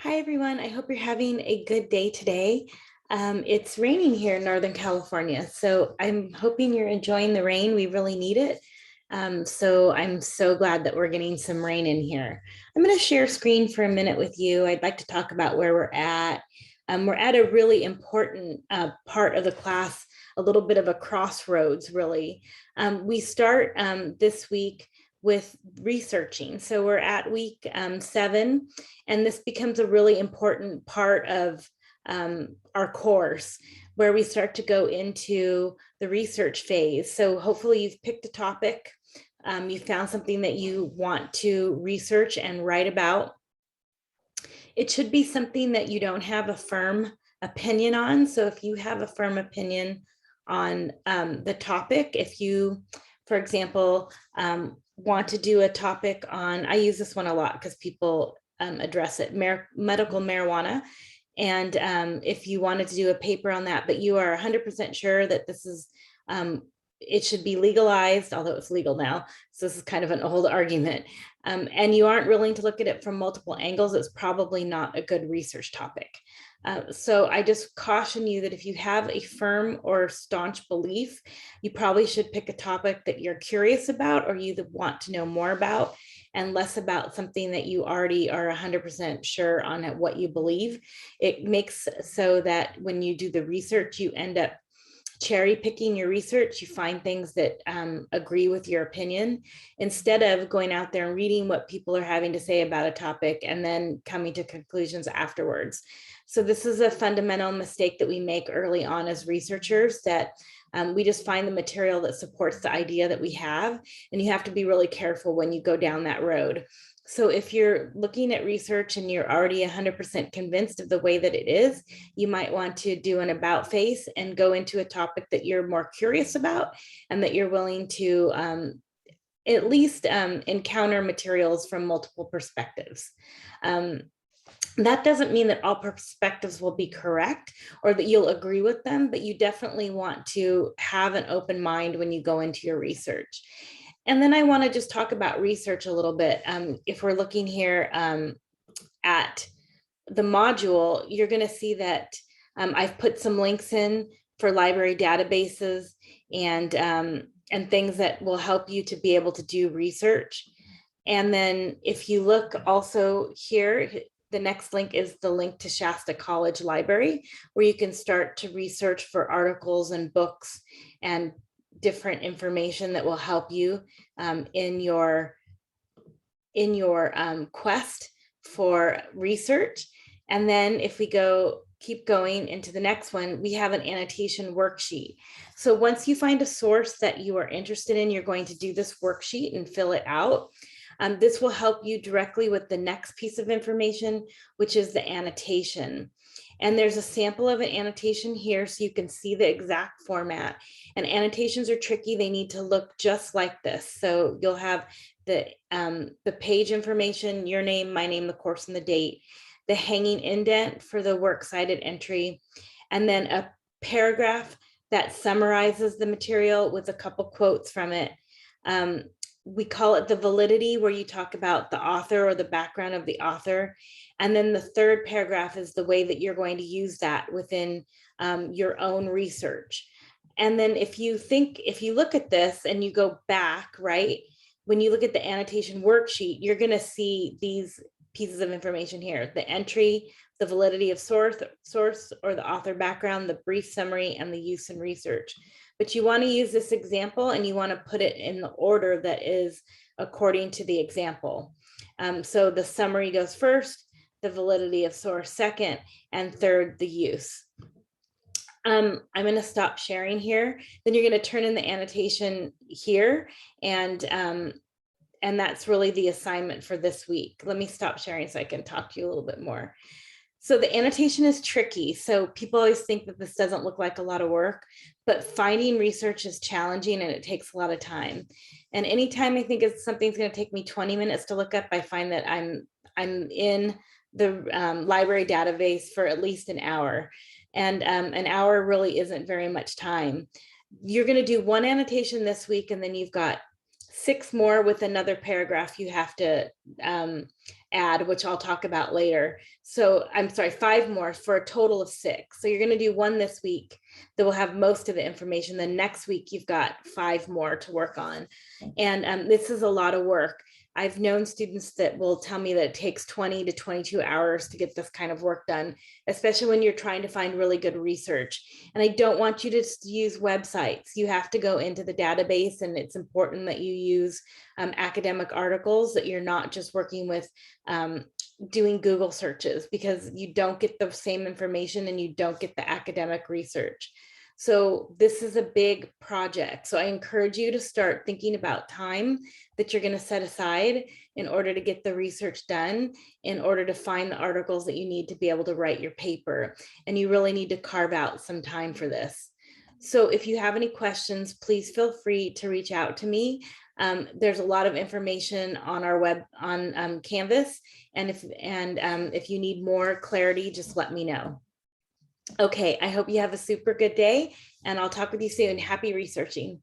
Hi, everyone. I hope you're having a good day today. It's raining here in Northern California, so I'm hoping you're enjoying the rain. We really need it. So I'm so glad that we're getting some rain in here. I'm going to share screen for a minute with you. I'd like to talk about where we're at. We're at a really important part of the class, a little bit of a crossroads, really. We start this week with researching. So we're at week 7, and this becomes a really important part of our course where we start to go into the research phase. So hopefully you've picked a topic, you found something that you want to research and write about. It should be something that you don't have a firm opinion on. So if you have a firm opinion on the topic, if you, for example, want to do a topic on, I use this one a lot because people address it, medical marijuana. And if you wanted to do a paper on that, but you are 100% sure that this is, it should be legalized, although it's legal now. So this is kind of an old argument. And you aren't willing to look at it from multiple angles, it's probably not a good research topic. So I just caution you that if you have a firm or staunch belief, you probably should pick a topic that you're curious about or you want to know more about, and less about something that you already are 100% sure on at what you believe. It makes so that when you do the research, you end up cherry picking your research, you find things that agree with your opinion, instead of going out there and reading what people are having to say about a topic and then coming to conclusions afterwards. So this is a fundamental mistake that we make early on as researchers, that we just find the material that supports the idea that we have, and you have to be really careful when you go down that road. So if you're looking at research and you're already 100% convinced of the way that it is, you might want to do an about face and go into a topic that you're more curious about and that you're willing to at least encounter materials from multiple perspectives. That doesn't mean that all perspectives will be correct or that you'll agree with them, but you definitely want to have an open mind when you go into your research. And then I want to just talk about research a little bit. If we're looking here at the module, you're going to see that I've put some links in for library databases and things that will help you to be able to do research. And then if you look also here, the next link is the link to Shasta College Library, where you can start to research for articles and books and different information that will help you in your quest for research. And then if we keep going into the next one, we have an annotation worksheet. So once you find a source that you are interested in, you're going to do this worksheet and fill it out. This will help you directly with the next piece of information, which is the annotation. And there's a sample of an annotation here so you can see the exact format. And annotations are tricky. They need to look just like this. So you'll have the page information, your name, my name, the course, and the date, the hanging indent for the works cited entry, and then a paragraph that summarizes the material with a couple quotes from it. We call it the validity, where you talk about the author or the background of the author. And then the third paragraph is the way that you're going to use that within your own research. And then if you look at this and you go back, right, when you look at the annotation worksheet, you're going to see these pieces of information here: the entry, the validity of source or the author background, the brief summary, and the use and research. But you want to use this example and you want to put it in the order that is according to the example. So the summary goes first, the validity of source second, and third, the use. I'm going to stop sharing here. Then you're going to turn in the annotation here, and that's really the assignment for this week. Let me stop sharing so I can talk to you a little bit more. So the annotation is tricky. So people always think that this doesn't look like a lot of work, but finding research is challenging and it takes a lot of time. And anytime I think something's going to take me 20 minutes to look up, I find that I'm in the library database for at least an hour. And an hour really isn't very much time. You're going to do one annotation this week, and then you've got 6 more with another paragraph you have to add, which I'll talk about later. So I'm sorry, 5 more for a total of 6. So you're going to do one this week that will have most of the information. Then next week, you've got 5 more to work on. And this is a lot of work. I've known students that will tell me that it takes 20 to 22 hours to get this kind of work done, especially when you're trying to find really good research. And I don't want you to use websites. You have to go into the database, and it's important that you use academic articles, that you're not just working with doing Google searches, because you don't get the same information and you don't get the academic research. So this is a big project. So I encourage you to start thinking about time that you're going to set aside in order to get the research done, in order to find the articles that you need to be able to write your paper. And you really need to carve out some time for this. So if you have any questions, please feel free to reach out to me. There's a lot of information on our web on Canvas. And if you need more clarity, just let me know. Okay, I hope you have a super good day, and I'll talk with you soon. Happy researching.